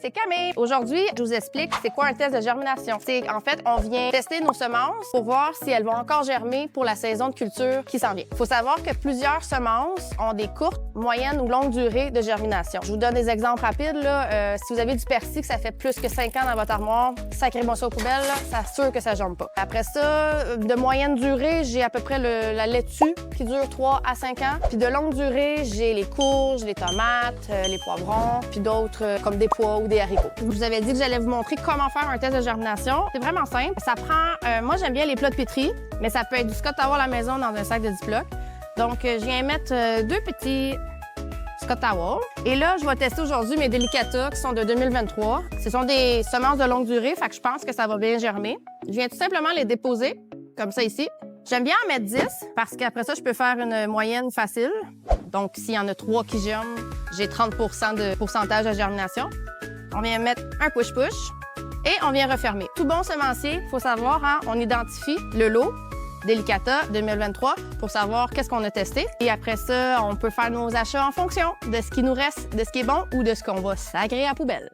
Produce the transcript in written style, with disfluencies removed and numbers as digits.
c'est Camille. Aujourd'hui, je vous explique c'est quoi un test de germination. C'est en fait, on vient tester nos semences pour voir si elles vont encore germer pour la saison de culture qui s'en vient. Il faut savoir que plusieurs semences ont des courtes, moyennes ou longues durées de germination. Je vous donne des exemples rapides. Là. Si vous avez du persil que ça fait plus que 5 ans dans votre armoire, sacrez-moi ça aux poubelles, ça assure que ça germe pas. Après ça, de moyenne durée, j'ai à peu près la laitue qui dure 3 à 5 ans. Puis de longue durée, j'ai les courges, les tomates, les poivrons, puis d'autres comme des pois ou des haricots. Je vous avais dit que j'allais vous montrer comment faire un test de germination. C'est vraiment simple. Ça prend, moi j'aime bien les plats de pétri, mais ça peut être du Scott Towel à la maison dans un sac de Ziploc. Donc je viens mettre 2 petits Scott Towel. Et là, je vais tester aujourd'hui mes Delicata qui sont de 2023. Ce sont des semences de longue durée, fait que je pense que ça va bien germer. Je viens tout simplement les déposer, comme ça ici. J'aime bien en mettre 10 parce qu'après ça, je peux faire une moyenne facile. Donc, s'il y en a 3 qui germent, j'ai 30 de pourcentage de germination. On vient mettre un push-push et on vient refermer. Tout bon semencier, il faut savoir, hein, on identifie le lot Delicata 2023 pour savoir qu'est-ce qu'on a testé. Et après ça, on peut faire nos achats en fonction de ce qui nous reste, de ce qui est bon ou de ce qu'on va sacrer à la poubelle.